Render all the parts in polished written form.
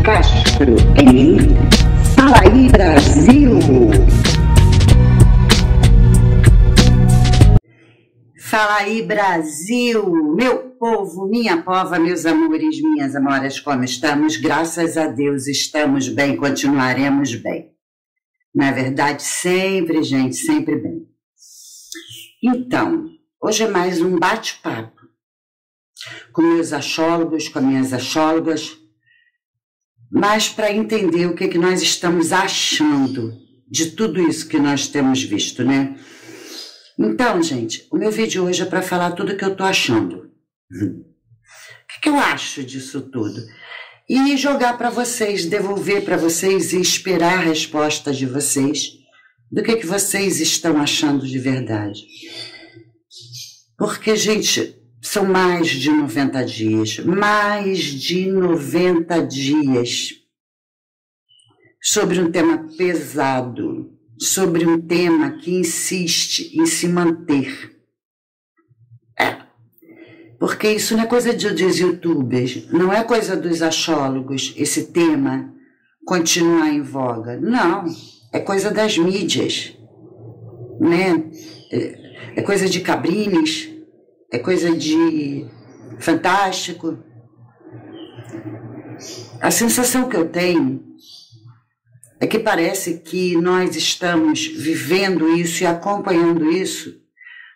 Castro em Fala aí Brasil. Fala aí Brasil, meu povo, minha pova, meus amores, minhas amoras, como estamos? Graças a Deus estamos bem, continuaremos bem. Na verdade, sempre, gente, sempre bem. Então, hoje é mais um bate-papo com meus achólogos, com minhas achólogas, mas para entender o que nós estamos achando de tudo isso que nós temos visto, né? Então, gente, o meu vídeo hoje é para falar tudo o que eu estou achando. O que eu acho disso tudo? E jogar para vocês, devolver para vocês e esperar a resposta de vocês do que vocês estão achando de verdade. Porque, gente, são mais de 90 dias, mais de 90 dias sobre um tema pesado, sobre um tema que insiste em se manter. Porque isso não é coisa dos youtubers, não é coisa dos achólogos, esse tema continuar em voga. Não, é coisa das mídias, né? É coisa de Cabrines, é coisa de Fantástico. A sensação que eu tenho é que parece que nós estamos vivendo isso e acompanhando isso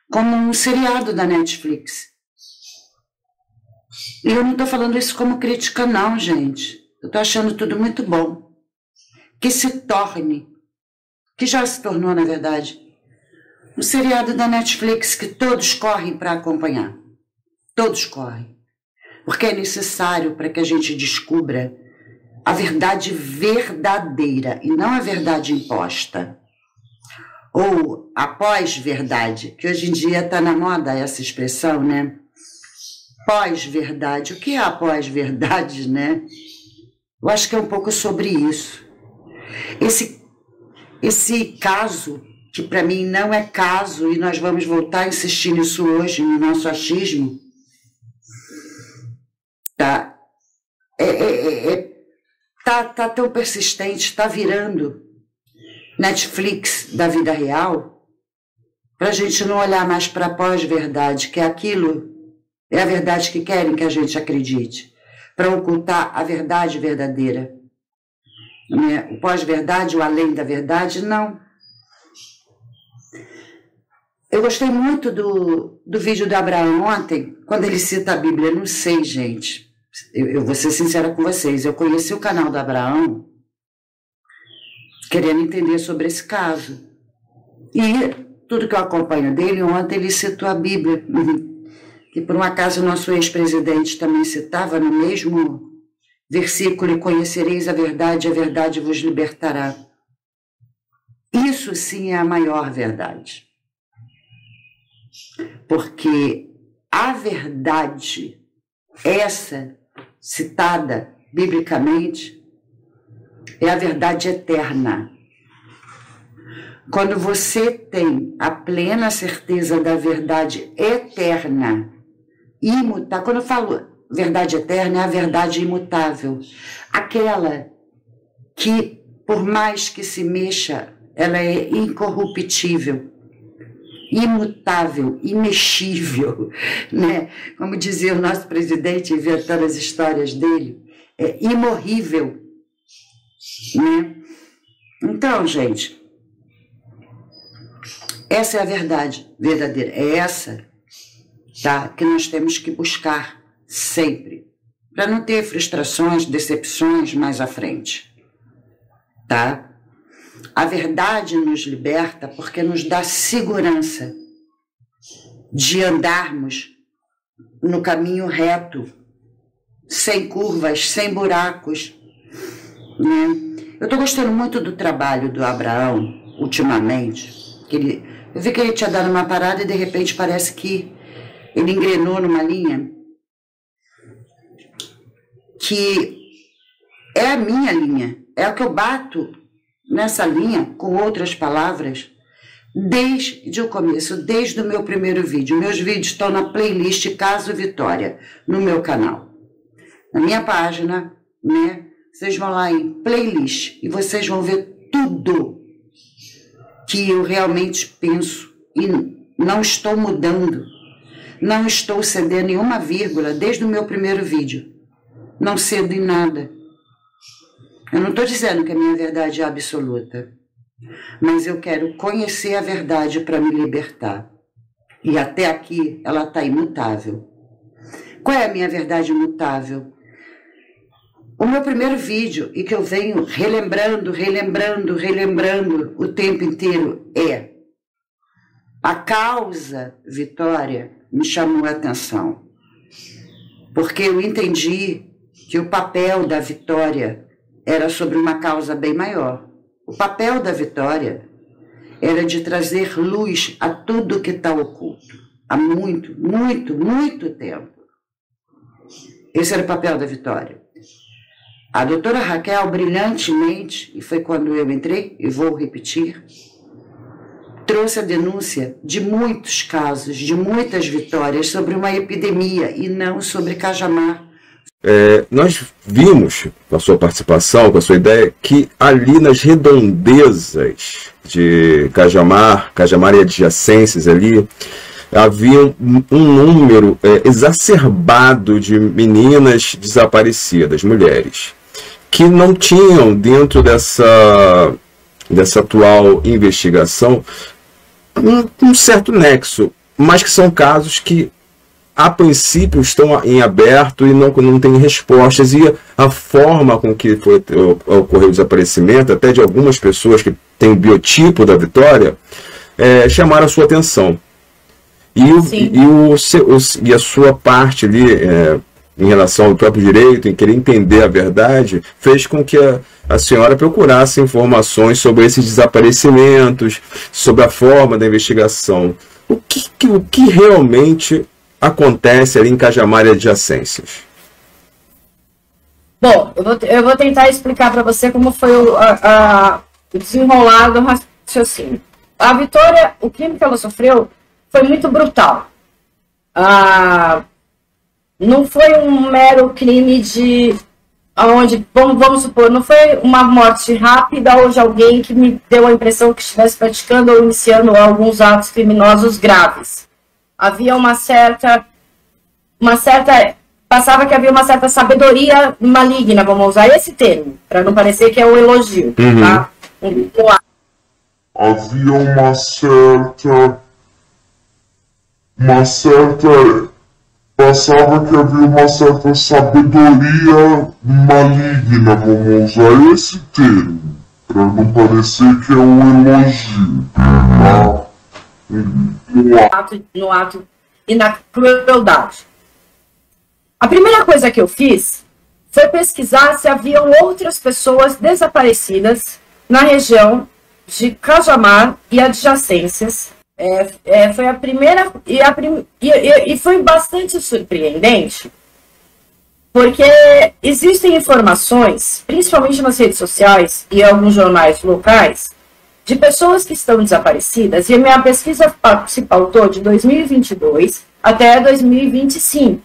como um seriado da Netflix. E eu não estou falando isso como crítica não, gente. Eu estou achando tudo muito bom. Que se torne, que já se tornou, na verdade, um seriado da Netflix que todos correm para acompanhar. Todos correm. Porque é necessário para que a gente descubra a verdade verdadeira e não a verdade imposta. Ou a pós-verdade, que hoje em dia está na moda essa expressão, né? Pós-verdade. O que é a pós-verdade, né? Eu acho que é um pouco sobre isso. Esse caso, que para mim não é caso, e nós vamos voltar a insistir nisso hoje, no nosso achismo, tá? Tá tão persistente, está virando Netflix da vida real, para a gente não olhar mais para a pós-verdade, que é aquilo, é a verdade que querem que a gente acredite, para ocultar a verdade verdadeira. Né? O pós-verdade, o além da verdade, não. Eu gostei muito do vídeo do Abraão ontem, quando ele cita a Bíblia. Não sei, gente. Eu vou ser sincera com vocês. Eu conheci o canal do Abraão querendo entender sobre esse caso. E tudo que eu acompanho dele, ontem ele citou a Bíblia. Que por um acaso o nosso ex-presidente também citava no mesmo versículo: e conhecereis a verdade vos libertará. Isso sim é a maior verdade. Porque a verdade, essa citada biblicamente, é a verdade eterna. Quando você tem a plena certeza da verdade eterna, imutável, quando eu falo verdade eterna, é a verdade imutável, aquela que, por mais que se mexa, ela é incorruptível, imutável, imexível, né? Como dizia o nosso presidente, inventando as histórias dele, é imorrível, né? Então, gente, essa é a verdade verdadeira, é essa, tá, que nós temos que buscar sempre, para não ter frustrações, decepções mais à frente, tá? A verdade nos liberta porque nos dá segurança de andarmos no caminho reto, sem curvas, sem buracos, né? Eu estou gostando muito do trabalho do Abraão, ultimamente. Eu vi que ele tinha dado uma parada e de repente parece que ele engrenou numa linha que é a minha linha, é a que eu bato nessa linha, com outras palavras, desde o começo, desde o meu primeiro vídeo. Meus vídeos estão na playlist Caso Vitória, no meu canal. Na minha página, né? Vocês vão lá em playlist e vocês vão ver tudo que eu realmente penso e não estou mudando. Não estou cedendo em uma vírgula desde o meu primeiro vídeo. Não cedo em nada. Eu não estou dizendo que a minha verdade é absoluta, mas eu quero conhecer a verdade para me libertar. E até aqui ela está imutável. Qual é a minha verdade imutável? O meu primeiro vídeo, e que eu venho relembrando o tempo inteiro, é: a causa Vitória me chamou a atenção, porque eu entendi que o papel da Vitória era sobre uma causa bem maior. O papel da Vitória era de trazer luz a tudo que está oculto, há muito tempo. Esse era o papel da Vitória. A doutora Raquel, brilhantemente, e foi quando eu entrei, e vou repetir, trouxe a denúncia de muitos casos, de muitas vitórias sobre uma epidemia e não sobre Cajamar. Nós vimos, com a sua participação, com a sua ideia, que ali nas redondezas de Cajamar e adjacências ali, havia um número exacerbado de meninas desaparecidas, mulheres, que não tinham, dentro dessa atual investigação, um certo nexo, mas que são casos que, a princípio, estão em aberto e não têm respostas, e a forma com que ocorreu o desaparecimento, até de algumas pessoas que têm o biotipo da Vitória, chamaram a sua atenção. E a sua parte ali, em relação ao próprio direito, em querer entender a verdade, fez com que a senhora procurasse informações sobre esses desaparecimentos, sobre a forma da investigação. O que realmente acontece ali em Cajamar e adjacências? Bom, eu vou tentar explicar para você como foi o desenrolar do raciocínio. A Vitória, o crime que ela sofreu foi muito brutal. Não foi um mero crime de... vamos supor, não foi uma morte rápida ou de alguém que me deu a impressão que estivesse praticando ou iniciando alguns atos criminosos graves. Havia uma certa... Passava que havia uma certa sabedoria maligna, vamos usar esse termo, para não parecer que é um elogio. Tá? Havia uma certa... Passava que havia uma certa sabedoria maligna, vamos usar esse termo, para não parecer que é um elogio, tá? No ato e na crueldade. A primeira coisa que eu fiz foi pesquisar se haviam outras pessoas desaparecidas na região de Cajamar e adjacências. Foi a primeira e foi bastante surpreendente, porque existem informações, principalmente nas redes sociais e em alguns jornais locais, de pessoas que estão desaparecidas, e a minha pesquisa se pautou de 2022 até 2025.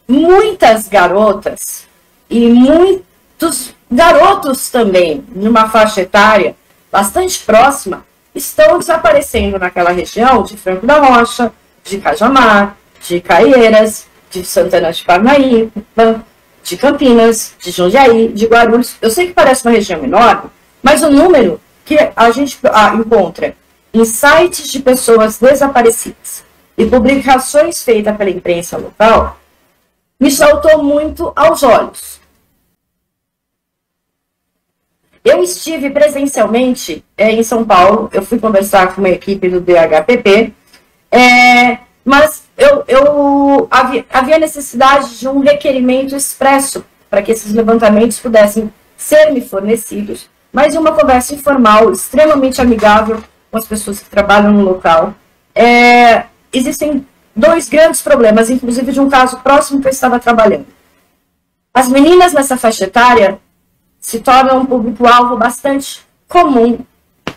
Muitas garotas e muitos garotos também, numa faixa etária bastante próxima, estão desaparecendo naquela região de Franco da Rocha, de Cajamar, de Caieiras, de Santana de Parnaíba, de Campinas, de Jundiaí, de Guarulhos. Eu sei que parece uma região enorme, mas o número que a gente encontra em sites de pessoas desaparecidas e publicações feitas pela imprensa local me saltou muito aos olhos. Eu estive presencialmente em São Paulo, eu fui conversar com uma equipe do DHPP, mas havia necessidade de um requerimento expresso para que esses levantamentos pudessem ser me fornecidos, mas uma conversa informal, extremamente amigável com as pessoas que trabalham no local. Existem dois grandes problemas, inclusive de um caso próximo que eu estava trabalhando. As meninas nessa faixa etária se tornam um público-alvo bastante comum,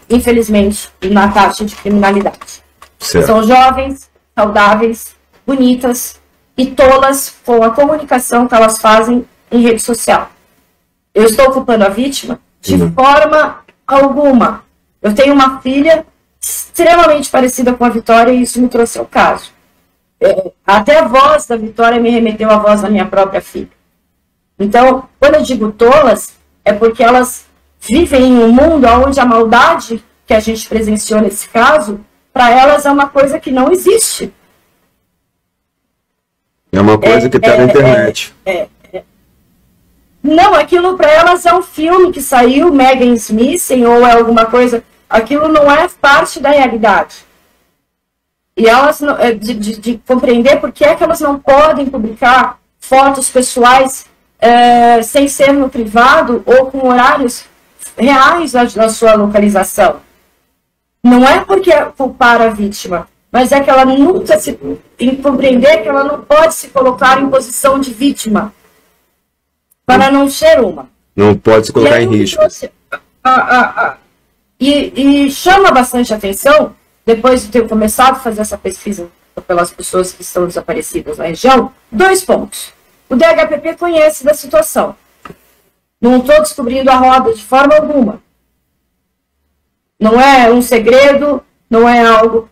infelizmente, na taxa de criminalidade. Certo. São jovens, saudáveis, bonitas e tolas com a comunicação que elas fazem em rede social. Eu estou culpando a vítima? De forma alguma. Eu tenho uma filha extremamente parecida com a Vitória e isso me trouxe ao caso. Até a voz da Vitória me remeteu à voz da minha própria filha. Então, quando eu digo tolas, é porque elas vivem em um mundo onde a maldade que a gente presenciou nesse caso, para elas é uma coisa que não existe. É uma coisa que está na internet. Não, aquilo para elas é um filme que saiu, Megan Smith, ou é alguma coisa. Aquilo não é parte da realidade. E elas, de compreender por que é que elas não podem publicar fotos pessoais sem ser no privado ou com horários reais da sua localização. Não é porque é culpar a vítima, mas é que ela nunca compreender que ela não pode se colocar em posição de vítima para não ser uma. Não pode se colocar em risco. E chama bastante atenção, depois de ter começado a fazer essa pesquisa pelas pessoas que estão desaparecidas na região, 2 pontos. O DHPP conhece da situação. Não estou descobrindo a roda de forma alguma. Não é um segredo, não é algo...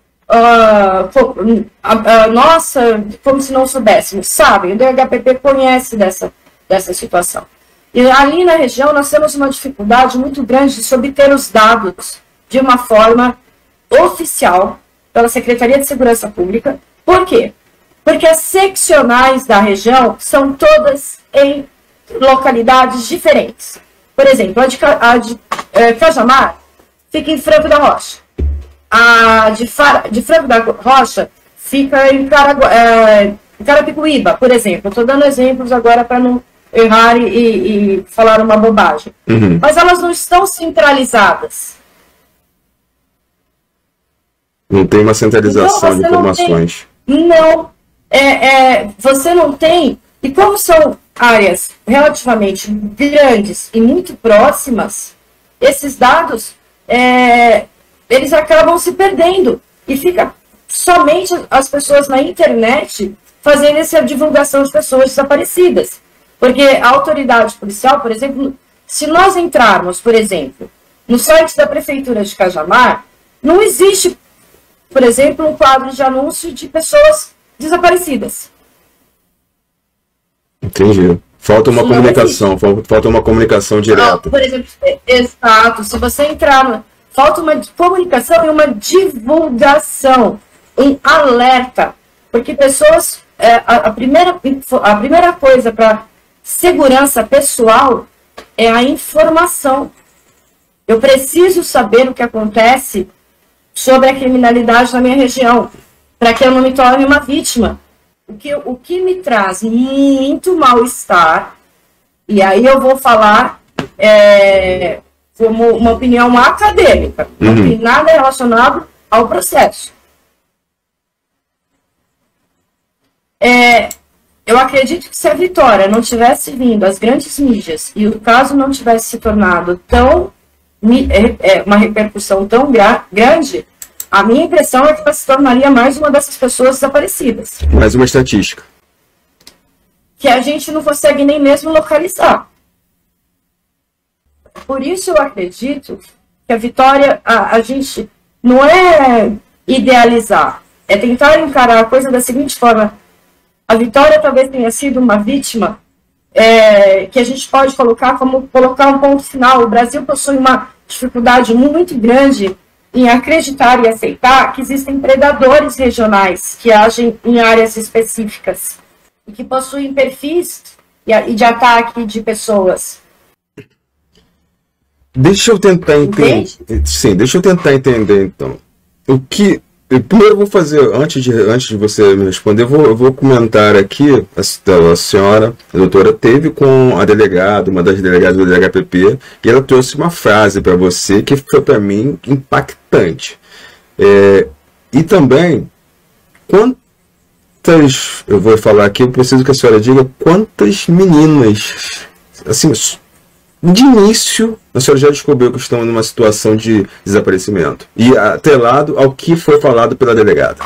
nossa, como se não soubéssemos. Sabem, o DHPP conhece dessa situação. E ali na região nós temos uma dificuldade muito grande de se obter os dados de uma forma oficial pela Secretaria de Segurança Pública. Por quê? Porque as seccionais da região são todas em localidades diferentes. Por exemplo, a de Cajamar fica em Franco da Rocha. A de Franco da Rocha fica em Carapicuíba, por exemplo. Estou dando exemplos agora para não errar e falar uma bobagem. Mas elas não estão centralizadas. Não tem uma centralização de informações. Você não tem. E como são áreas relativamente grandes e muito próximas, esses dados eles acabam se perdendo. E fica somente as pessoas na internet fazendo essa divulgação de pessoas desaparecidas. Porque a autoridade policial, por exemplo, se nós entrarmos, por exemplo, no site da Prefeitura de Cajamar, não existe, por exemplo, um quadro de anúncio de pessoas desaparecidas. Entendi. Falta uma comunicação, falta uma comunicação direta. Por exemplo, exato, se você entrar, falta uma comunicação e uma divulgação, um alerta, porque pessoas, a primeira coisa para segurança pessoal é a informação. Eu preciso saber o que acontece sobre a criminalidade na minha região, para que eu não me torne uma vítima. O que me traz muito mal-estar, e aí eu vou falar como uma opinião acadêmica, não tem nada relacionado ao processo. Eu acredito que se a Vitória não tivesse vindo às grandes mídias e o caso não tivesse se tornado uma repercussão tão grande, a minha impressão é que ela se tornaria mais uma dessas pessoas desaparecidas. Mais uma estatística. Que a gente não consegue nem mesmo localizar. Por isso eu acredito que a Vitória, a gente não é idealizar, é tentar encarar a coisa da seguinte forma. A Vitória talvez tenha sido uma vítima que a gente pode colocar um ponto final. O Brasil possui uma dificuldade muito grande em acreditar e aceitar que existem predadores regionais que agem em áreas específicas e que possuem perfis de ataque de pessoas. Deixa eu tentar entender. Sim, deixa eu tentar entender então. Primeiro eu vou fazer, antes de você me responder, eu vou comentar aqui, a senhora, a doutora, teve com a delegada, uma das delegadas do DHPP, e ela trouxe uma frase para você que foi para mim impactante. E também, eu vou falar aqui, eu preciso que a senhora diga quantas meninas, assim, de início, a senhora já descobriu que estão numa situação de desaparecimento. E atrelado ao que foi falado pela delegada.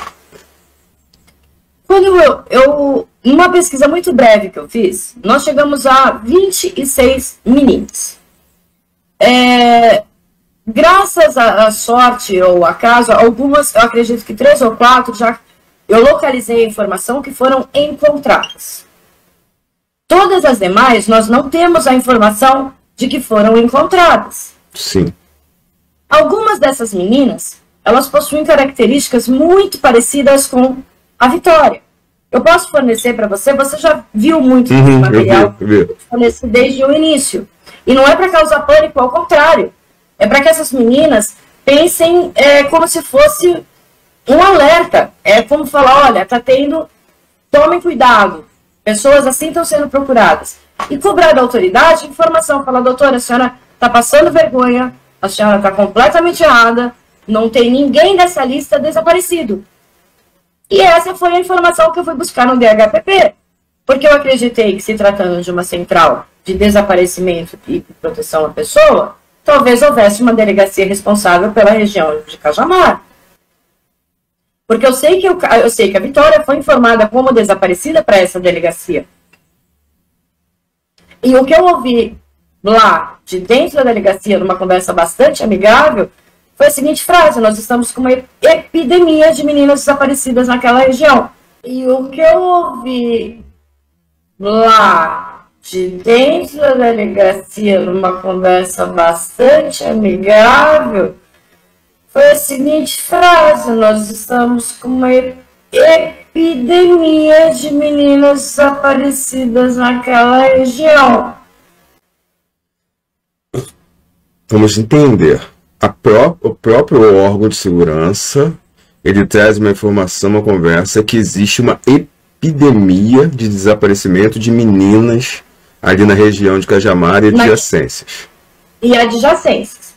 numa pesquisa muito breve que eu fiz, nós chegamos a 26 meninas. Graças à sorte ou acaso, algumas, eu acredito que 3 ou 4 já eu localizei a informação que foram encontradas. Todas as demais, nós não temos a informação de que foram encontradas. Sim. Algumas dessas meninas, elas possuem características muito parecidas com a Vitória. Eu posso fornecer para você, você já viu muito desse material, eu vi. forneci desde o início. E não é para causar pânico, ao contrário. É para que essas meninas pensem como se fosse um alerta. É como falar, olha, tá tendo, tomem cuidado, pessoas assim estão sendo procuradas. E cobrar da autoridade informação, falar, doutora, a senhora está passando vergonha, a senhora está completamente errada, não tem ninguém dessa lista desaparecido. E essa foi a informação que eu fui buscar no DHPP, porque eu acreditei que, se tratando de uma central de desaparecimento e proteção à pessoa, talvez houvesse uma delegacia responsável pela região de Cajamar. Porque eu sei que a Vitória foi informada como desaparecida para essa delegacia. E o que eu ouvi lá, de dentro da delegacia, numa conversa bastante amigável, foi a seguinte frase: nós estamos com uma epidemia de meninas desaparecidas naquela região. E o que eu ouvi lá, de dentro da delegacia, numa conversa bastante amigável, foi a seguinte frase: nós estamos com uma epidemia de meninas desaparecidas naquela região. Vamos entender. O próprio órgão de segurança, ele traz uma informação, uma conversa, que existe uma epidemia de desaparecimento de meninas ali na região de Cajamar e adjacências. E adjacências.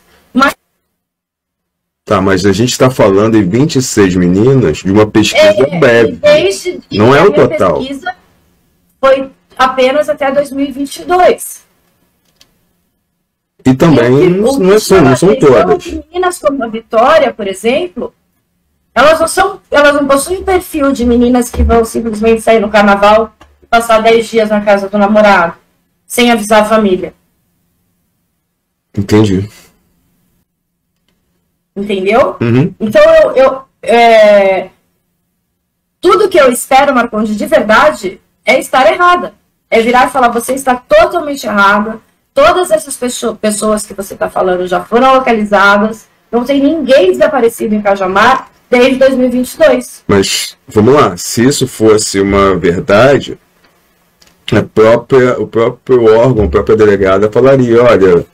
Tá, mas a gente está falando em 26 meninas de uma pesquisa breve. Não é o total. A pesquisa foi apenas até 2022. E também não são todas. Meninas como a Vitória, por exemplo, elas não possuem perfil de meninas que vão simplesmente sair no carnaval e passar 10 dias na casa do namorado, sem avisar a família. Entendi. Entendeu? Uhum. Então, tudo que eu espero, Marconde, de verdade, é estar errada. É virar e falar, você está totalmente errada. Todas essas pessoas que você está falando já foram localizadas. Não tem ninguém desaparecido em Cajamar desde 2022. Mas, vamos lá, se isso fosse uma verdade, o próprio órgão, a própria delegada falaria, olha,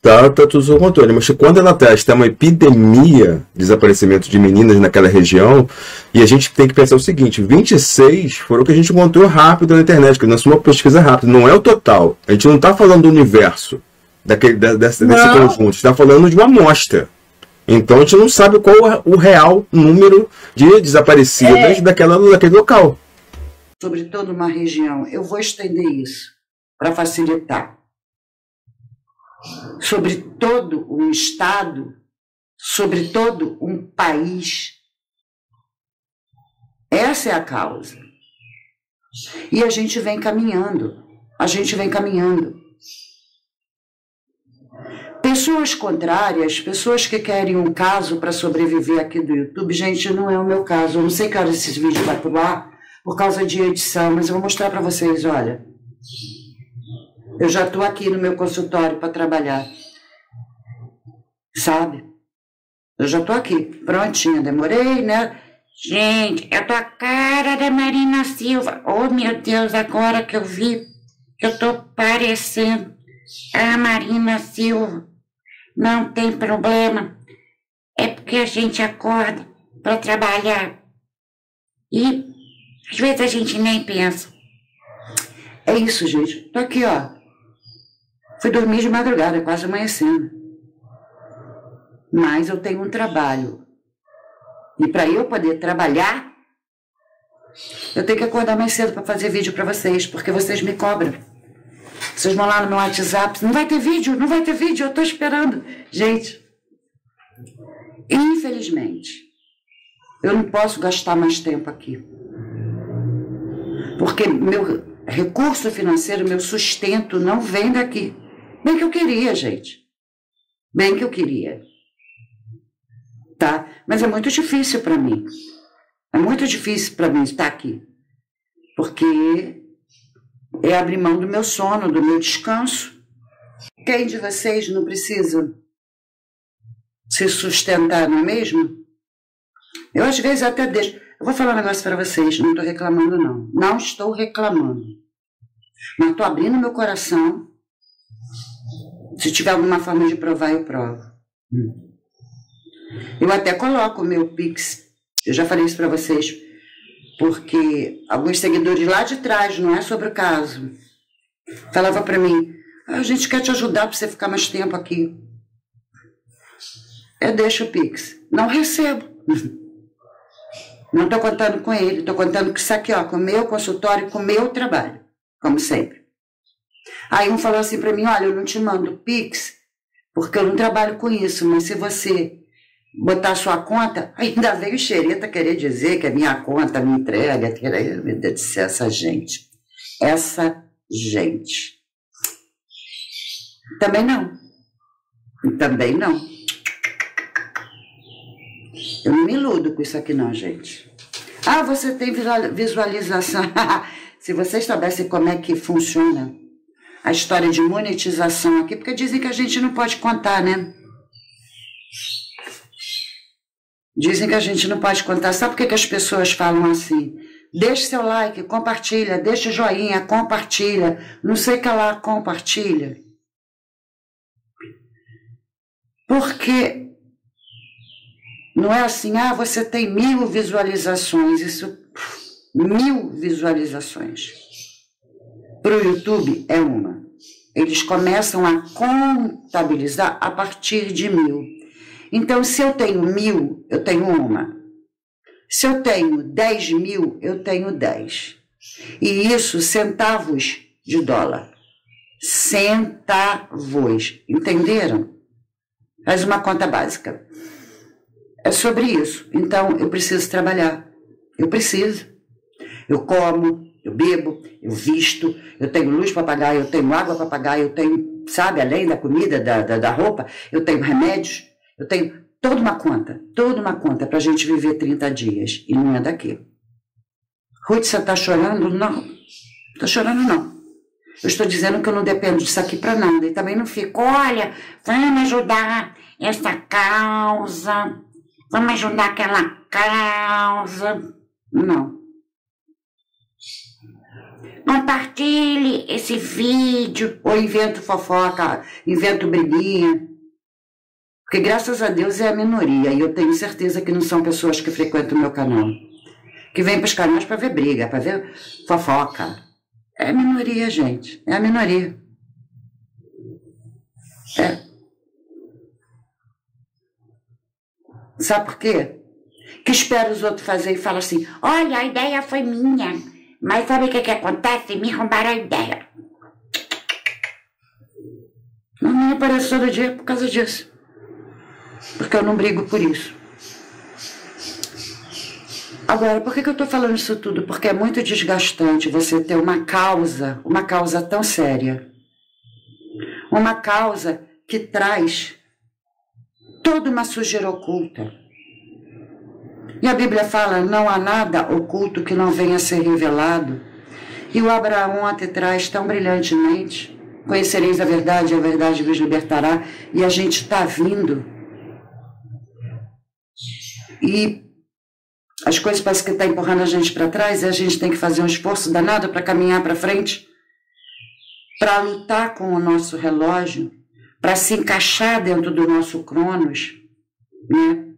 tá tudo sob controle. Mas quando ela testa uma epidemia de desaparecimento de meninas naquela região, e a gente tem que pensar o seguinte: 26 foram o que a gente encontrou rápido na internet, que nós uma pesquisa rápida, não é o total. A gente não está falando do universo desse conjunto, está falando de uma amostra. Então a gente não sabe qual é o real número de desaparecidas daquele local. Sobre toda uma região, eu vou estender isso para facilitar. Sobre todo um estado, sobre todo um país. Essa é a causa. E a gente vem caminhando. Pessoas contrárias, pessoas que querem um caso para sobreviver aqui do YouTube, gente, não é o meu caso. Eu não sei que hora esse vídeo vai pular por causa de edição, mas eu vou mostrar para vocês, olha. Eu já estou aqui no meu consultório para trabalhar. Sabe? Eu já estou aqui, prontinha, demorei, né? Gente, eu tô a cara da Marina Silva. Oh, meu Deus, agora que eu vi que eu tô parecendo a Marina Silva. Não tem problema. É porque a gente acorda para trabalhar. E às vezes a gente nem pensa. É isso, gente. Tô aqui, ó. Fui dormir de madrugada, quase amanhecendo. Mas eu tenho um trabalho. E para eu poder trabalhar, eu tenho que acordar mais cedo para fazer vídeo para vocês, porque vocês me cobram. Vocês vão lá no meu WhatsApp, não vai ter vídeo, eu estou esperando. Gente, infelizmente, eu não posso gastar mais tempo aqui. Porque meu recurso financeiro, meu sustento não vem daqui. Bem que eu queria, gente. Bem que eu queria. Tá? Mas é muito difícil para mim. É muito difícil para mim estar aqui. Porque é abrir mão do meu sono, do meu descanso. Quem de vocês não precisa se sustentar, não é mesmo? Eu às vezes até deixo. Eu vou falar um negócio para vocês, não estou reclamando não. Não estou reclamando. Mas estou abrindo meu coração. Se tiver alguma forma de provar, eu provo. Eu até coloco o meu Pix. Eu já falei isso para vocês. Porque alguns seguidores lá de trás, não é sobre o caso, falavam para mim, a gente quer te ajudar para você ficar mais tempo aqui. Eu deixo o Pix. Não recebo. Não estou contando com ele, estou contando com isso aqui, ó, com o meu consultório, com o meu trabalho, como sempre. Aí um falou assim para mim, olha, eu não te mando Pix, porque eu não trabalho com isso, mas se você botar a sua conta, ainda veio o xereta querer dizer que a minha conta me entrega, meu Deus do céu, essa gente. Essa gente. Também não. Também não. Eu não me iludo com isso aqui não, gente. Ah, você tem visualização. Se vocês soubessem como é que funciona a história de monetização aqui, porque dizem que a gente não pode contar, né? Dizem que a gente não pode contar. Sabe por que as pessoas falam assim? Deixe seu like, compartilha, deixa o joinha, compartilha, não sei o que lá, compartilha. Porque não é assim, ah, você tem 1000 visualizações, isso, 1000 visualizações. Para o YouTube é uma. Eles começam a contabilizar a partir de 1000. Então, se eu tenho 1000, eu tenho uma. Se eu tenho 10.000, eu tenho 10. E isso, centavos de dólar. Centavos. Entenderam? Faz uma conta básica. É sobre isso. Então, eu preciso trabalhar. Eu preciso. Eu como, eu bebo, eu visto, eu tenho luz para pagar, eu tenho água para pagar, eu tenho, sabe, além da comida, da roupa, eu tenho remédios. Eu tenho toda uma conta para a gente viver 30 dias. E não é daqui. Ruth, você está chorando? Não. Não estou chorando, não. Eu estou dizendo que eu não dependo disso aqui para nada. E também não fico, olha, vamos ajudar essa causa, vamos ajudar aquela causa. Não. Compartilhe esse vídeo. Ou invento fofoca, invento briguinha. Porque graças a Deus é a minoria, e eu tenho certeza que não são pessoas que frequentam o meu canal, que vêm para os canais para ver briga, para ver fofoca. É a minoria, gente, é a minoria. É. Sabe por quê? Que espera os outros fazer e fala assim, olha, a ideia foi minha, mas sabe o que acontece? Me roubaram a ideia. Não me apareceu todo dia por causa disso. Porque eu não brigo por isso. Agora, por que eu estou falando isso tudo? Porque é muito desgastante você ter uma causa tão séria. Uma causa que traz toda uma sujeira oculta. E a Bíblia fala, não há nada oculto que não venha a ser revelado. E o Abraão até traz tão brilhantemente, conhecereis a verdade vos libertará. E a gente está vindo. E as coisas parecem que estão empurrando a gente para trás e a gente tem que fazer um esforço danado para caminhar para frente, para lutar com o nosso relógio, para se encaixar dentro do nosso Cronos, né?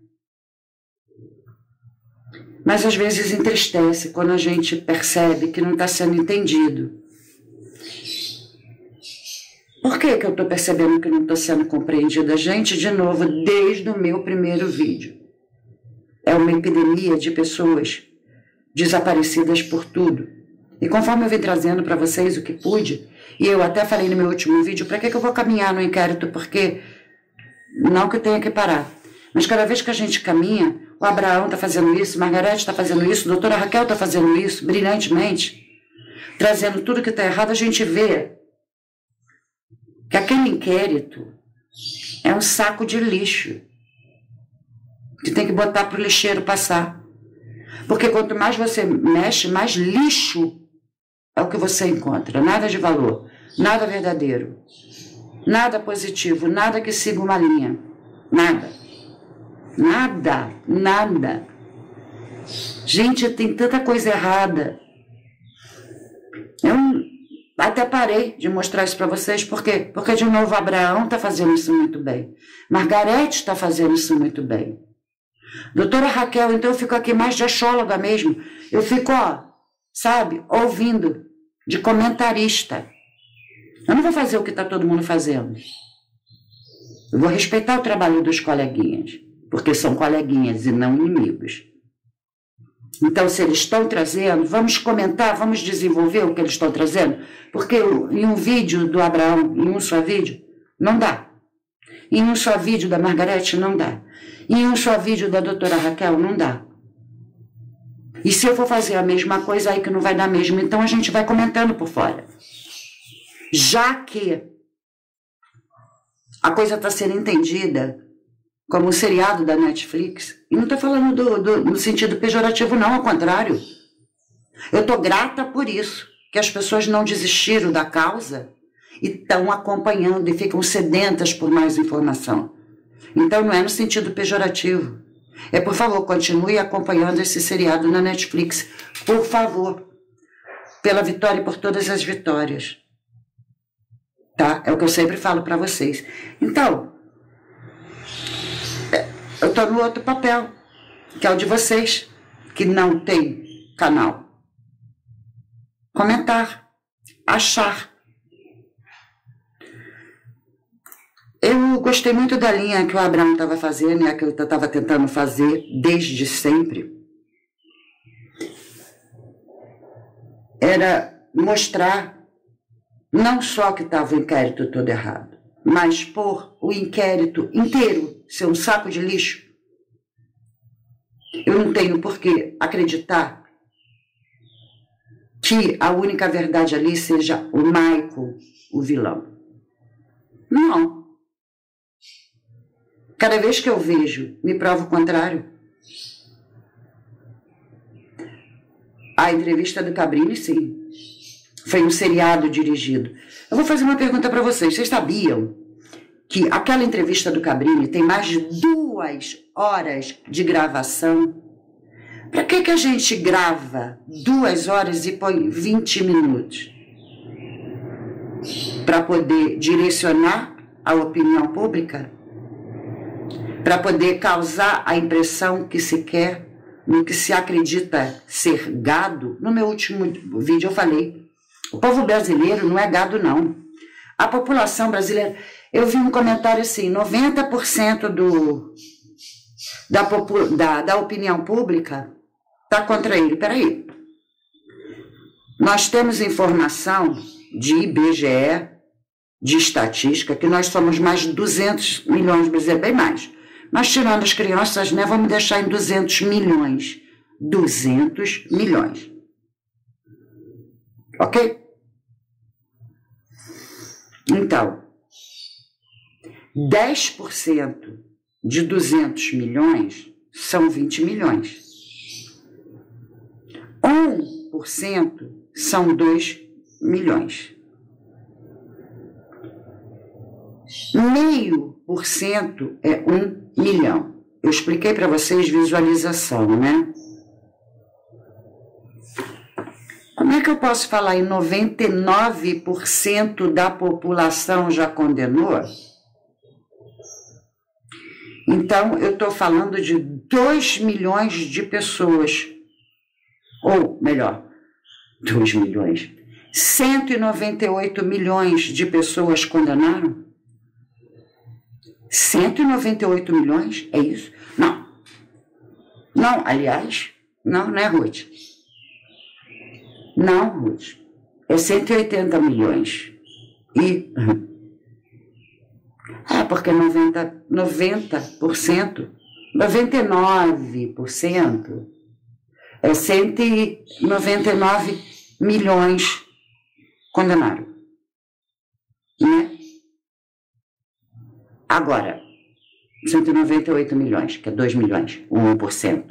Mas às vezes entristece quando a gente percebe que não está sendo entendido. Por que eu estou percebendo que não estou sendo compreendida? Gente, de novo, desde o meu primeiro vídeo. É uma epidemia de pessoas desaparecidas por tudo. E conforme eu vim trazendo para vocês o que pude, e eu até falei no meu último vídeo, para que eu vou caminhar no inquérito? Porque não que eu tenha que parar. Mas cada vez que a gente caminha, o Abraão está fazendo isso, Margarete está fazendo isso, a doutora Raquel está fazendo isso, brilhantemente. trazendo tudo que está errado, a gente vê que aquele inquérito é um saco de lixo que tem que botar para o lixeiro passar. Porque quanto mais você mexe, mais lixo é o que você encontra. Nada de valor, nada verdadeiro, nada positivo, nada que siga uma linha. Nada. Nada, nada. Gente, tem tanta coisa errada. Eu até parei de mostrar isso para vocês, por quê? Porque, de novo, Abraão está fazendo isso muito bem. Margarete está fazendo isso muito bem. Doutora Raquel, então eu fico aqui mais de astróloga mesmo. Eu fico, sabe, ouvindo, de comentarista. Eu não vou fazer o que está todo mundo fazendo. Eu vou respeitar o trabalho dos coleguinhas, porque são coleguinhas e não inimigos. Então, se eles estão trazendo, vamos comentar, vamos desenvolver o que eles estão trazendo, porque em um vídeo do Abraão, em um só vídeo, não dá. Em um só vídeo da Margarete, não dá. Em um só vídeo da doutora Raquel, não dá. E se eu for fazer a mesma coisa, aí que não vai dar mesmo, então a gente vai comentando por fora. Já que a coisa está sendo entendida como um seriado da Netflix, e não estou falando no sentido pejorativo, não, ao contrário. Eu estou grata por isso, que as pessoas não desistiram da causa e estão acompanhando e ficam sedentas por mais informação. Então não é no sentido pejorativo. É, por favor, continue acompanhando esse seriado na Netflix. Por favor. Pela vitória e por todas as vitórias. Tá? É o que eu sempre falo para vocês. Então, eu estou no outro papel, que é o de vocês, que não tem canal. Comentar. Achar. Eu gostei muito da linha que o Abraão estava fazendo, e que eu estava tentando fazer desde sempre. Era mostrar não só que estava o inquérito todo errado, mas por o inquérito inteiro ser um saco de lixo. Eu não tenho por que acreditar que a única verdade ali seja o Michael, o vilão. Não. Cada vez que eu vejo, me prova o contrário. A entrevista do Cabrini, sim. Foi um seriado dirigido. Eu vou fazer uma pergunta para vocês. Vocês sabiam que aquela entrevista do Cabrini tem mais de 2 horas de gravação? Para que a gente grava 2 horas e põe 20 minutos? Para poder direcionar a opinião pública? Para poder causar a impressão que se quer, no que se acredita ser gado? No meu último vídeo eu falei, o povo brasileiro não é gado, não. A população brasileira, eu vi um comentário assim, 90% da opinião pública está contra ele. Peraí, nós temos informação de IBGE, de estatística, que nós somos mais de 200 milhões de brasileiros, bem mais. Mas tirando as crianças, né, vamos deixar em 200 milhões. 200 milhões. Ok? Então, 10% de 200 milhões são 20 milhões. 1% são 2 milhões. 0,5% é 1 milhão. Eu expliquei para vocês visualização, né? Como é que eu posso falar em 99% da população já condenou? Então, eu estou falando de 2 milhões de pessoas. Ou, melhor, 2 milhões. 198 milhões de pessoas condenaram? 198 milhões? É isso? Não. Não, aliás, não é, Ruth? Não, Ruth. É 180 milhões. E... porque 90%, 99% é 199 milhões condenaram. Né? Agora, 198 milhões, que é 2 milhões, 1%.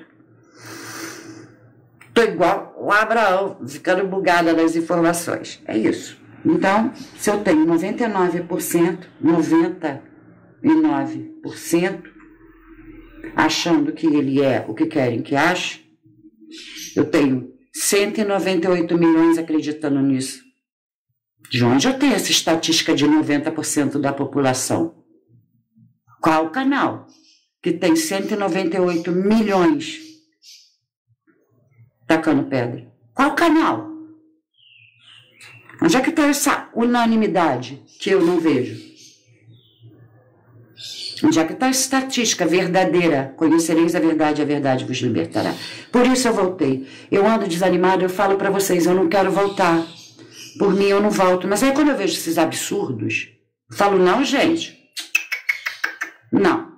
Estou igual o Abraão, ficando bugada nas informações. É isso. Então, se eu tenho 99%, achando que ele é o que querem que ache, eu tenho 198 milhões acreditando nisso. De onde eu tenho essa estatística de 90% da população? Qual canal que tem 198 milhões tacando pedra? Qual canal? Onde é que está essa unanimidade que eu não vejo? Onde é que está a estatística verdadeira? Conhecereis a verdade vos libertará. Por isso eu voltei. Eu ando desanimado, eu falo para vocês, eu não quero voltar. Por mim eu não volto. Mas aí quando eu vejo esses absurdos, eu falo, não, gente. Não.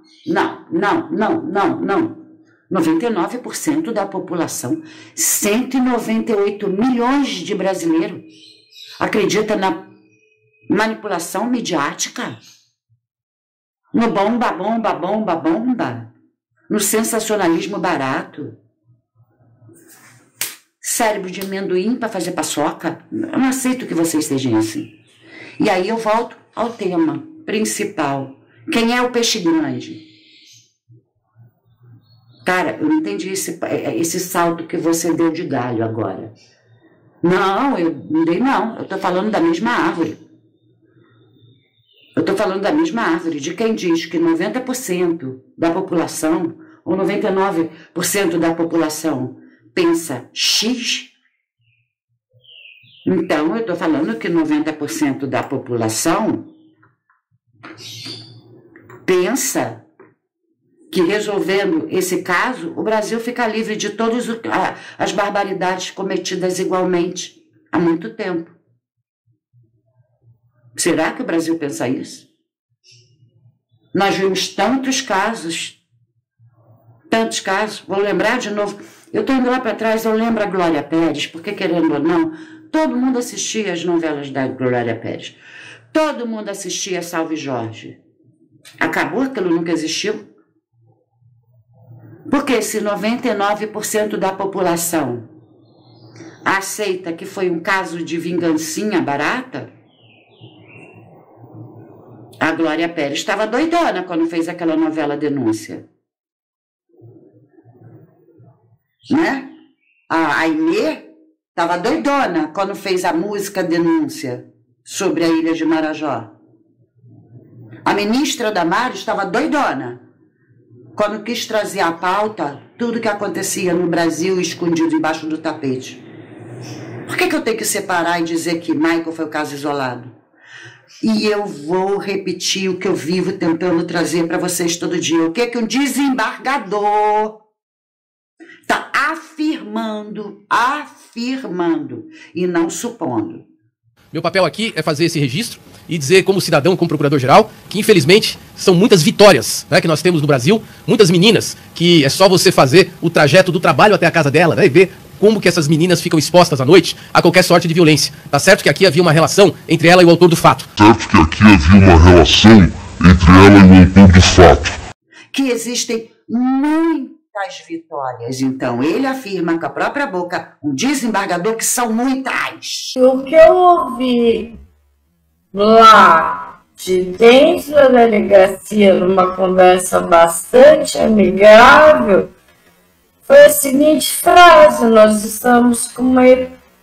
99% da população, 198 milhões de brasileiros, acredita na manipulação midiática? No bomba, no sensacionalismo barato, cérebro de amendoim para fazer paçoca? Eu não aceito que vocês sejam assim. E aí eu volto ao tema principal. Quem é o peixe grande? Cara, eu não entendi esse salto que você deu de galho agora. Não, eu não dei não. Eu estou falando da mesma árvore. Eu estou falando da mesma árvore, de quem diz que 90% da população, ou 99% da população, pensa X. Então, eu estou falando que 90% da população pensa que, resolvendo esse caso, o Brasil fica livre de todas as barbaridades cometidas igualmente há muito tempo. Será que o Brasil pensa isso? Nós vimos tantos casos. Vou lembrar de novo. Eu estou indo lá para trás, eu lembro a Glória Pérez, porque, querendo ou não, todo mundo assistia as novelas da Glória Pérez. Todo mundo assistia Salve Jorge. Acabou? Aquilo nunca existiu? Porque se 99% da população aceita que foi um caso de vingancinha barata, a Glória Pérez estava doidona quando fez aquela novela Denúncia. Né? A Aimee estava doidona quando fez a música Denúncia sobre a ilha de Marajó. A ministra Damares estava doidona quando quis trazer à pauta tudo que acontecia no Brasil escondido embaixo do tapete. Por que eu tenho que separar e dizer que Michael foi o caso isolado? E eu vou repetir o que eu vivo tentando trazer para vocês todo dia. O que é que um desembargador está afirmando e não supondo. Meu papel aqui é fazer esse registro e dizer, como cidadão, como procurador-geral, que infelizmente são muitas vitórias, né, que nós temos no Brasil, muitas meninas, que é só você fazer o trajeto do trabalho até a casa dela, né, e ver como que essas meninas ficam expostas à noite a qualquer sorte de violência. Tá certo que aqui havia uma relação entre ela e o autor do fato. Que existem muitas vitórias. Então, ele afirma com a própria boca, um desembargador, que são muitas. O que eu ouvi lá de dentro da delegacia, numa conversa bastante amigável, foi a seguinte frase: nós estamos com uma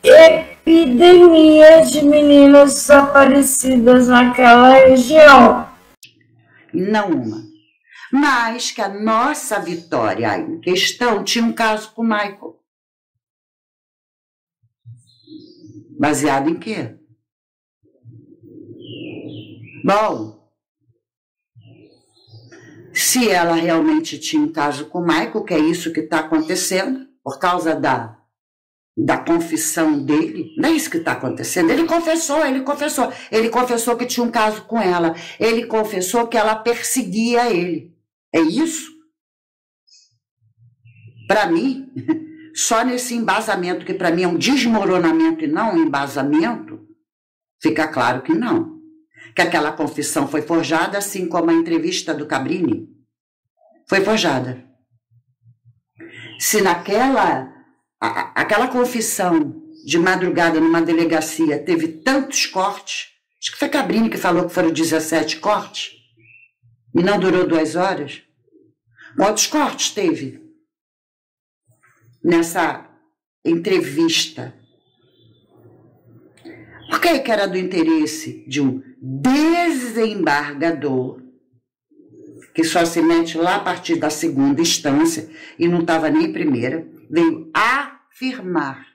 epidemia de meninas desaparecidas naquela região. Não uma. Mas que a nossa Vitória em questão tinha um caso com o Michael. Baseado em quê? Bom, se ela realmente tinha um caso com o Michael, que é isso que está acontecendo, por causa da confissão dele, não é isso que está acontecendo. Ele confessou que tinha um caso com ela, ele confessou que ela perseguia ele. É isso? Para mim, só nesse embasamento, que para mim é um desmoronamento e não um embasamento, Fica claro que não. Que aquela confissão foi forjada, assim como a entrevista do Cabrini foi forjada. Se aquela confissão de madrugada numa delegacia teve tantos cortes, acho que foi Cabrini que falou que foram 17 cortes, e não durou 2 horas. Quantos cortes teve nessa entrevista? Por que era do interesse de um desembargador que só se mete lá a partir da segunda instância e não estava nem em primeira, veio afirmar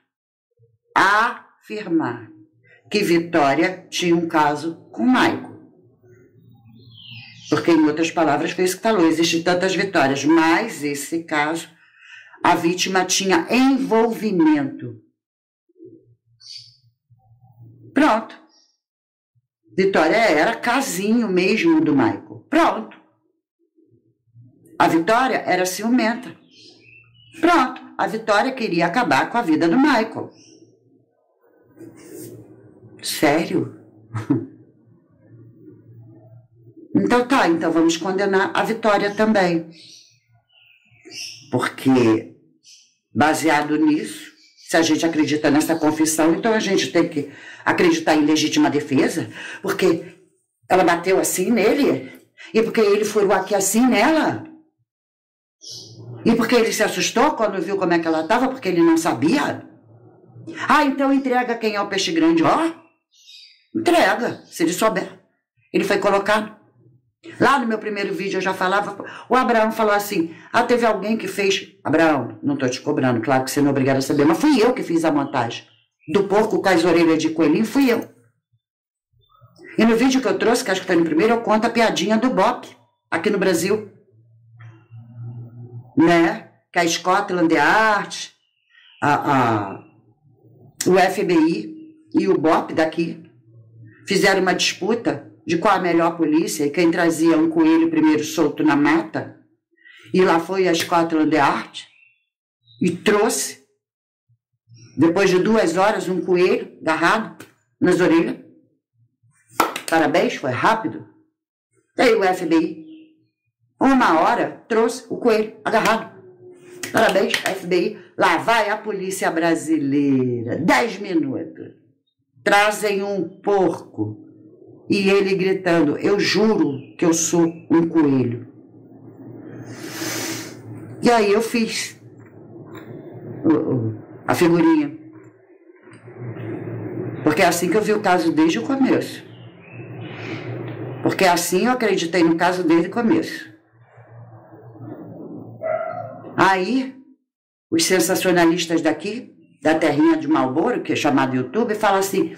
que Vitória tinha um caso com Maico. Porque, em outras palavras, foi isso que falou, existem tantas Vitórias, mas esse caso, a vítima tinha envolvimento. Pronto. Vitória era casinho mesmo do Maico. Pronto. A Vitória era ciumenta. Pronto. A Vitória queria acabar com a vida do Maico. Sério? Então tá, então vamos condenar a Vitória também. Porque, baseado nisso, se a gente acredita nessa confissão, então a gente tem que acreditar em legítima defesa, porque ela bateu assim nele, e porque ele furou aqui assim nela, e porque ele se assustou quando viu como é que ela estava, porque ele não sabia. Ah, então entrega quem é o peixe grande, ó. Entrega, se ele souber. Ele foi colocado. Lá no meu primeiro vídeo eu já falava, o Abraão falou assim, teve alguém que fez, Abraão, não estou te cobrando, claro que você não é obrigado a saber, mas fui eu que fiz a montagem do porco com as orelhas de coelhinho, fui eu. E no vídeo que eu trouxe, que acho que foi no primeiro, eu conto a piadinha do BOP, aqui no Brasil, né, que a Scotland Yard, o FBI e o BOP daqui fizeram uma disputa de qual a melhor polícia, e quem trazia um coelho primeiro solto na mata, e lá foi a Scotland Yard, e trouxe, depois de 2 horas, um coelho agarrado nas orelhas. Parabéns, foi rápido. Aí o FBI, 1 hora, trouxe o coelho agarrado. Parabéns, FBI. Lá vai a polícia brasileira, 10 minutos. Trazem um porco. E ele gritando, eu juro que eu sou um coelho. E aí eu fiz a figurinha. Porque é assim que eu vi o caso desde o começo. Porque assim eu acreditei no caso desde o começo. Aí, os sensacionalistas daqui, da terrinha de Marlboro, que é chamado YouTube, falam assim,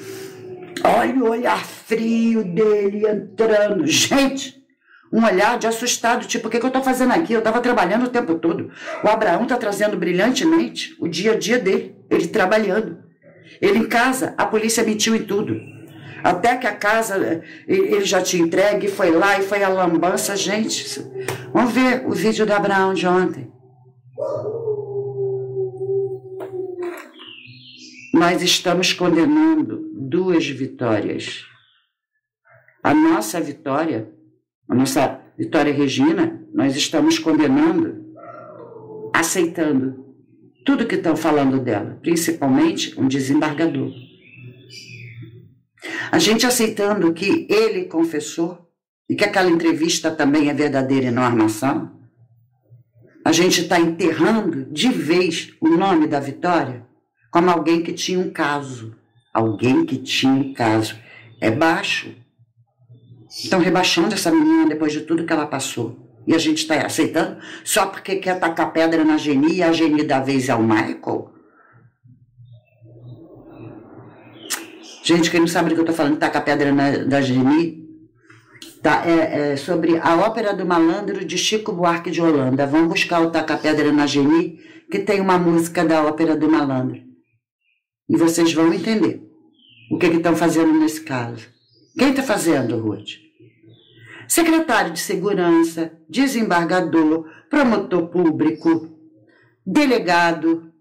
olha o olhar frio dele entrando. Gente, um olhar de assustado, tipo, o que eu estou fazendo aqui? Eu estava trabalhando o tempo todo. O Abraão está trazendo brilhantemente o dia a dia dele, ele trabalhando. Ele em casa, a polícia mentiu em tudo. Até que a casa, ele já tinha entregue, foi lá e foi a lambança. Gente, vamos ver o vídeo do Abraão de ontem. Nós estamos condenando 2 Vitórias. A nossa Vitória Regina, nós estamos condenando, aceitando tudo que estão falando dela, principalmente um desembargador. A gente aceitando que ele confessou e que aquela entrevista também é verdadeira e não armação, a gente está enterrando de vez o nome da Vitória como alguém que tinha um caso. Alguém que tinha um caso. É baixo. Estão rebaixando essa menina depois de tudo que ela passou. E a gente está aceitando só porque quer tacar pedra na Geni e a Geni da vez é o Michael? Gente, quem não sabe do que eu estou falando, tacar pedra da Geni, tá, é sobre a Ópera do Malandro de Chico Buarque de Holanda. Vamos buscar o Taca Pedra na Geni, que tem uma música da Ópera do Malandro. E vocês vão entender o que estão fazendo nesse caso. Quem está fazendo, Ruth? Secretário de Segurança, desembargador, promotor público, delegado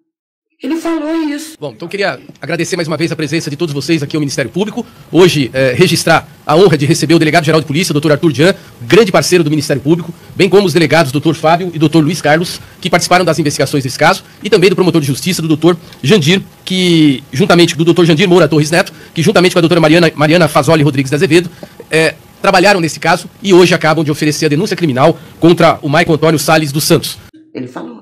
Ele falou isso. Bom, então eu queria agradecer mais uma vez a presença de todos vocês aqui ao Ministério Público. Hoje, registrar a honra de receber o delegado-geral de polícia, Dr. Arthur Jean, grande parceiro do Ministério Público, bem como os delegados Dr. Fábio e Dr. Luiz Carlos, que participaram das investigações desse caso, e também do promotor de justiça, do Dr. Jandir, que juntamente do Dr. Jandir Moura Torres Neto, que juntamente com a doutora Mariana Fazoli Rodrigues de Azevedo, trabalharam nesse caso e hoje acabam de oferecer a denúncia criminal contra o Maicon Antônio Salles dos Santos. Ele falou.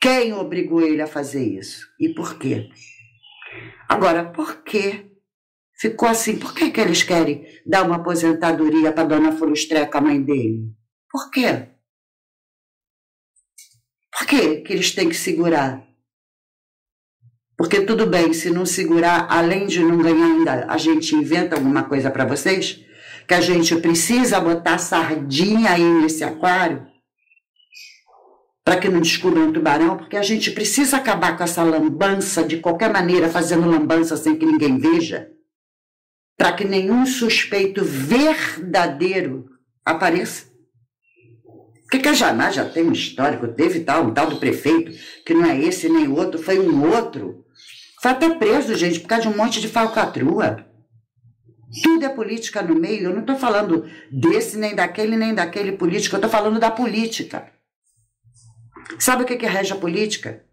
Quem obrigou ele a fazer isso? E por quê? Agora, por quê? Ficou assim. Por que que eles querem dar uma aposentadoria para dona Frustreca, a mãe dele? Por quê? Por que que eles têm que segurar? Porque tudo bem, se não segurar, além de não ganhar ainda, a gente inventa alguma coisa para vocês? Que a gente precisa botar sardinha aí nesse aquário? Para que não descubram um tubarão, porque a gente precisa acabar com essa lambança, de qualquer maneira, fazendo lambança sem que ninguém veja, para que nenhum suspeito verdadeiro apareça. Porque Cajamar já tem um histórico, teve um tal do prefeito, que não é esse nem outro, foi um outro. Foi até preso, gente, por causa de um monte de falcatrua. Tudo é política no meio, eu não estou falando desse, nem daquele político, eu estou falando da política. Sabe o que rege a política?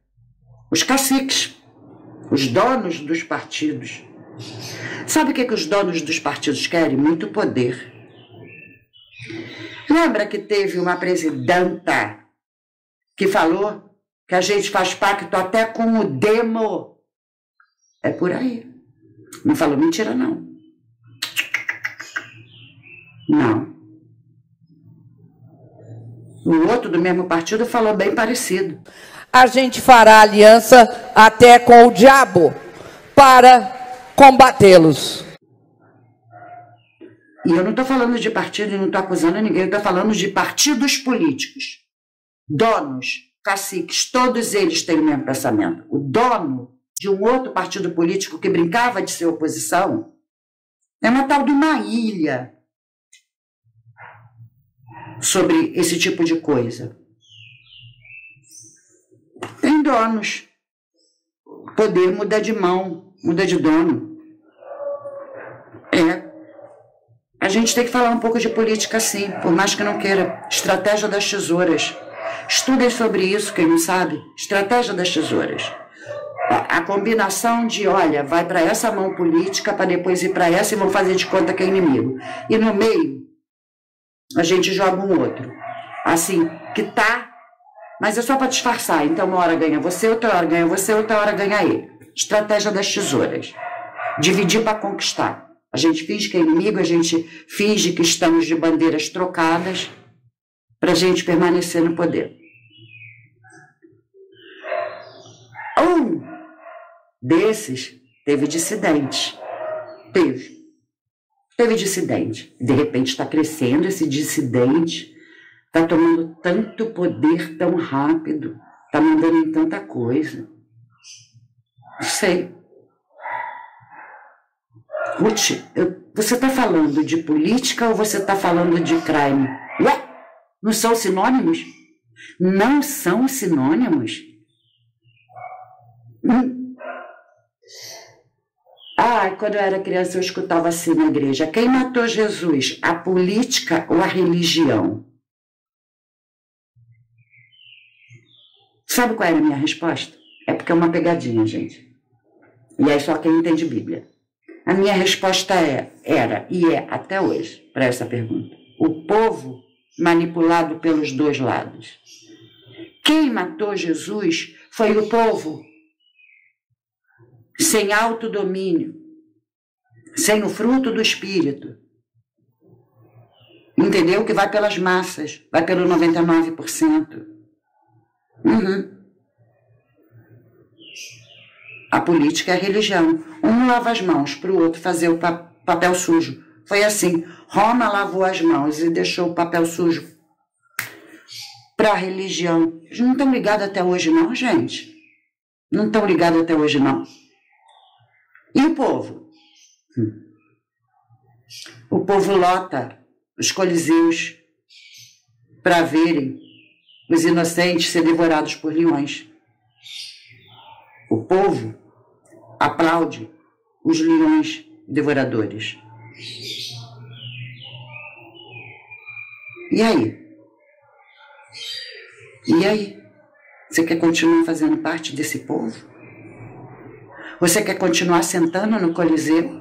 Os caciques, os donos dos partidos. Sabe o que os donos dos partidos querem? Muito poder. Lembra que teve uma presidenta que falou que a gente faz pacto até com o demo? É por aí. Não falou mentira, não. Não. O outro do mesmo partido falou bem parecido. A gente fará aliança até com o diabo para combatê-los. E eu não estou falando de partido e não estou acusando ninguém, eu estou falando de partidos políticos. Donos, caciques, todos eles têm o mesmo pensamento. O dono de um outro partido político que brincava de ser oposição é uma tal de uma ilha sobre esse tipo de coisa. Tem donos. O poder muda de mão, muda de dono. A gente tem que falar um pouco de política, sim, por mais que não queira. Estratégia das tesouras. Estudem sobre isso, quem não sabe. Estratégia das tesouras. A combinação de, olha, vai para essa mão política para depois ir para essa e vão fazer de conta que é inimigo. E no meio, a gente joga um outro. Assim, que tá, mas é só para disfarçar. Então, uma hora ganha você, outra hora ganha você, outra hora ganha ele. Estratégia das tesouras. Dividir para conquistar. A gente finge que é inimigo, a gente finge que estamos de bandeiras trocadas para a gente permanecer no poder. Um desses teve dissidente. Teve dissidente. De repente está crescendo esse dissidente, está tomando tanto poder tão rápido, está mandando em tanta coisa. Não sei. Ruth, você está falando de política ou você está falando de crime? Ué? Não são sinônimos? Não são sinônimos? Quando eu era criança eu escutava assim na igreja: quem matou Jesus, a política ou a religião? Sabe qual era a minha resposta? É porque é uma pegadinha, gente. E aí só quem entende Bíblia. A minha resposta era e é até hoje para essa pergunta: o povo manipulado pelos dois lados. Quem matou Jesus foi o povo sem autodomínio, sem o fruto do Espírito. Entendeu? Que vai pelas massas, vai pelo 99%. A política é a religião. Um lava as mãos para o outro fazer o papel sujo. Foi assim. Roma lavou as mãos e deixou o papel sujo para a religião. Eles não estão ligados até hoje não, gente. Não estão ligados até hoje não. E o povo? O povo lota os coliseus para verem os inocentes ser devorados por leões. O povo aplaude os leões devoradores. E aí? E aí? Você quer continuar fazendo parte desse povo? Você quer continuar sentando no Coliseu,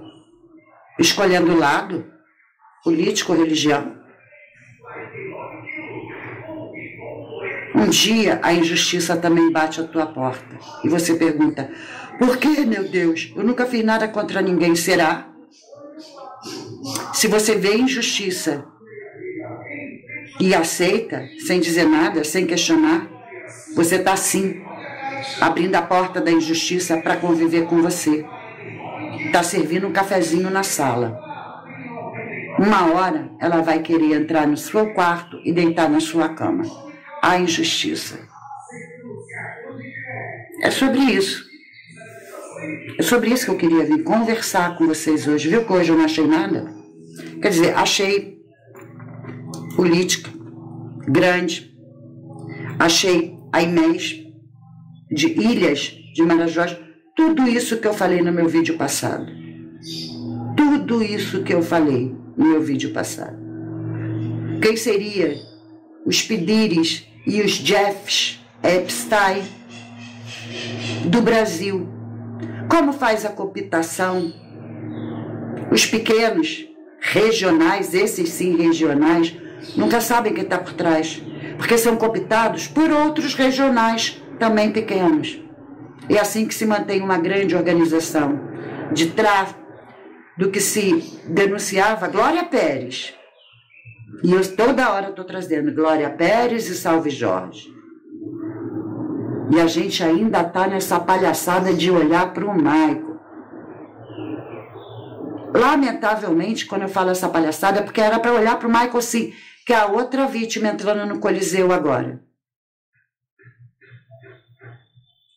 escolhendo lado, político ou religião? Um dia a injustiça também bate à tua porta. E você pergunta, por que, meu Deus? Eu nunca fiz nada contra ninguém, será? Se você vê injustiça e aceita, sem dizer nada, sem questionar, você está sim abrindo a porta da injustiça para conviver com você. Está servindo um cafezinho na sala. Uma hora ela vai querer entrar no seu quarto e deitar na sua cama. A injustiça. É sobre isso. É sobre isso que eu queria vir conversar com vocês hoje. Viu que hoje eu não achei nada? Quer dizer, achei política grande. Achei a Inês de Ilhas de Marajós. Tudo isso que eu falei no meu vídeo passado. Tudo isso que eu falei no meu vídeo passado. Quem seria os Pidires e os Jeffs Epstein do Brasil? Como faz a cooptação? Os pequenos, regionais, esses sim regionais, nunca sabem quem está por trás, porque são cooptados por outros regionais também pequenos. É assim que se mantém uma grande organização de tráfico do que se denunciava Glória Pérez. E eu toda hora estou trazendo Glória Pérez e Salve Jorge. E a gente ainda está nessa palhaçada de olhar para o Maico. Lamentavelmente, quando eu falo essa palhaçada, é porque era para olhar para o Maico sim, que é a outra vítima entrando no Coliseu agora.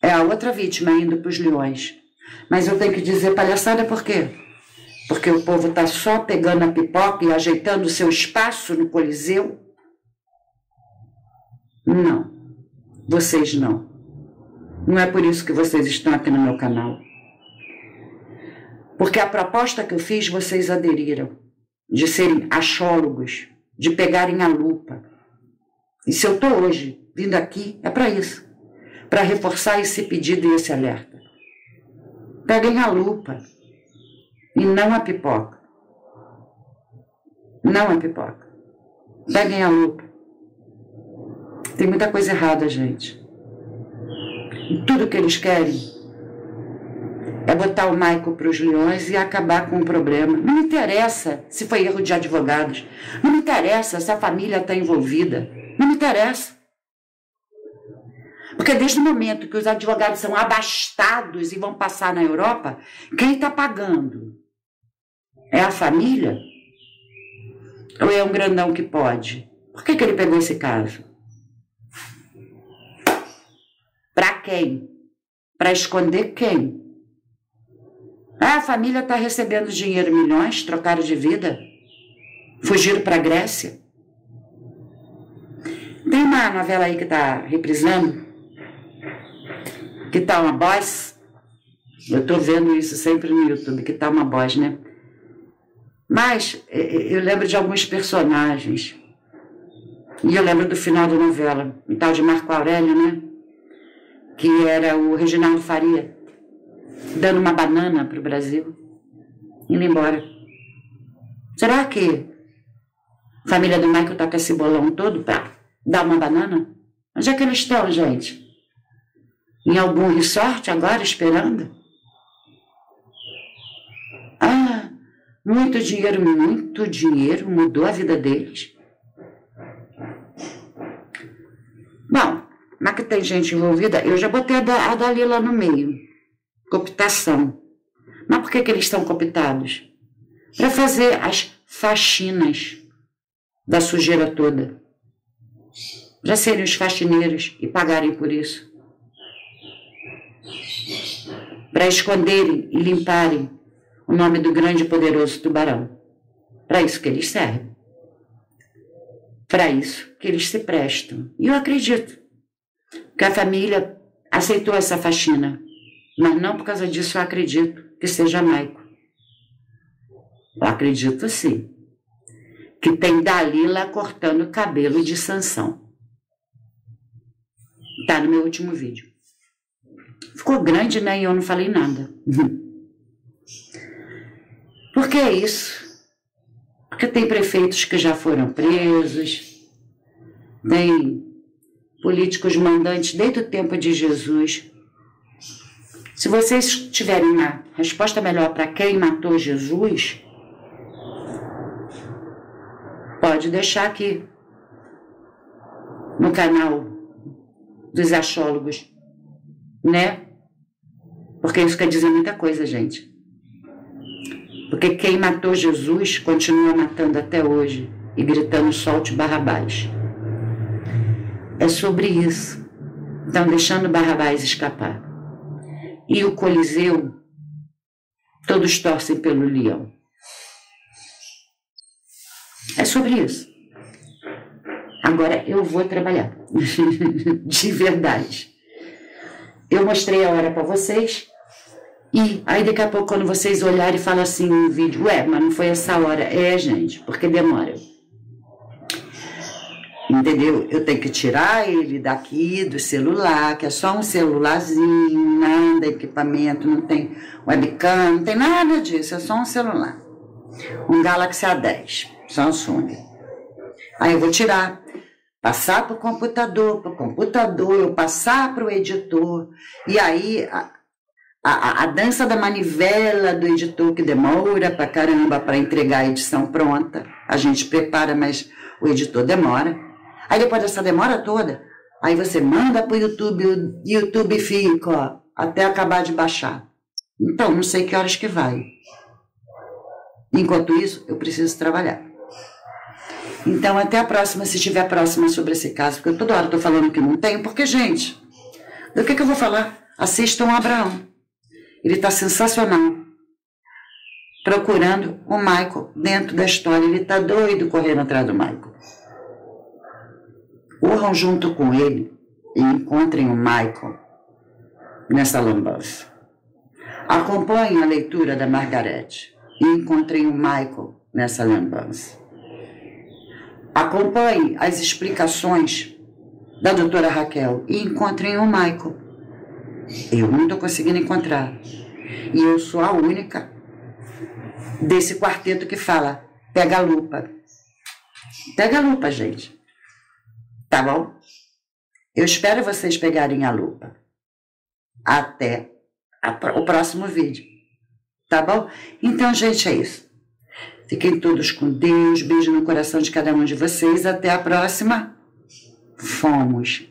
É a outra vítima indo para os leões. Mas eu tenho que dizer palhaçada por quê? Porque o povo está só pegando a pipoca e ajeitando o seu espaço no Coliseu? Não. Vocês não. Não é por isso que vocês estão aqui no meu canal. Porque a proposta que eu fiz, vocês aderiram. De serem achólogos, de pegarem a lupa. E se eu estou hoje vindo aqui, é para isso. Para reforçar esse pedido e esse alerta. Peguem a lupa. E não a pipoca. Não a pipoca. Peguem a lupa. Tem muita coisa errada, gente. E tudo que eles querem é botar o Maico para os leões e acabar com o problema. Não me interessa se foi erro de advogados. Não me interessa se a família está envolvida. Não me interessa. Porque desde o momento que os advogados são abastados e vão passar na Europa, quem está pagando? É a família? Ou é um grandão que pode? Por que ele pegou esse caso? Para quem? Para esconder quem? Ah, a família está recebendo dinheiro, milhões, trocaram de vida, fugiram para a Grécia. Tem uma novela aí que está reprisando, que tá uma boss. Eu estou vendo isso sempre no YouTube, que tá uma boss, né? Mas eu lembro de alguns personagens. E eu lembro do final da novela, um tal de Marco Aurélio, né? Que era o Reginaldo Faria, dando uma banana para o Brasil, indo embora. Será que a família do Michael tá com esse bolão todo para dar uma banana? Onde é que eles estão, gente? Em algum resort agora, esperando? Ah, muito dinheiro mudou a vida deles. Bom, mas que tem gente envolvida, eu já botei a Dalila no meio. Cooptação. Mas por que eles estão cooptados? Para fazer as faxinas da sujeira toda. Para serem os faxineiros e pagarem por isso. Para esconderem e limparem o nome do grande e poderoso tubarão. Para isso que eles servem. Para isso que eles se prestam. E eu acredito que a família aceitou essa faxina. Mas não por causa disso eu acredito que seja Maico. Eu acredito sim. Que tem Dalila cortando o cabelo de Sansão. Tá no meu último vídeo. Ficou grande, né? E eu não falei nada. Por que é isso? Porque tem prefeitos que já foram presos, tem políticos mandantes desde o tempo de Jesus. Se vocês tiverem uma resposta melhor para quem matou Jesus, pode deixar aqui no canal dos achólogos, né? Porque isso quer dizer muita coisa, gente. Porque quem matou Jesus continua matando até hoje e gritando solte Barrabás. É sobre isso. Estão deixando Barrabás escapar. E o Coliseu, todos torcem pelo leão. É sobre isso. Agora eu vou trabalhar. De verdade. Eu mostrei a hora para vocês. E aí daqui a pouco quando vocês olharem e falam assim no vídeo, ué, mas não foi essa hora. É, gente, porque demora. Entendeu? Eu tenho que tirar ele daqui do celular, que é só um celularzinho, nada, equipamento, não tem webcam, não tem nada disso, é só um celular. Um Galaxy A10, Samsung. Aí eu vou tirar, passar para o computador, eu passar para o editor, e aí a dança da manivela do editor que demora pra caramba para entregar a edição pronta. A gente prepara, mas o editor demora. Aí depois dessa demora toda, aí você manda pro YouTube, o YouTube fica, ó, até acabar de baixar. Então, não sei que horas que vai. Enquanto isso, eu preciso trabalhar. Então, até a próxima, se estiver próxima sobre esse caso, porque eu toda hora estou falando que não tenho, porque, gente, do que eu vou falar? Assistam o Abraão. Ele está sensacional. Procurando o Michael dentro da história. Ele está doido correndo atrás do Michael. Corram junto com ele e encontrem o Michael nessa lambança. Acompanhem a leitura da Margarete e encontrem o Michael nessa lambança. Acompanhem as explicações da doutora Raquel e encontrem o Michael. Eu não estou conseguindo encontrar. E eu sou a única desse quarteto que fala, pega a lupa. Pega a lupa, gente. Tá bom? Eu espero vocês pegarem a lupa. Até o próximo vídeo. Tá bom? Então, gente, é isso. Fiquem todos com Deus. Beijo no coração de cada um de vocês. Até a próxima. Fomos.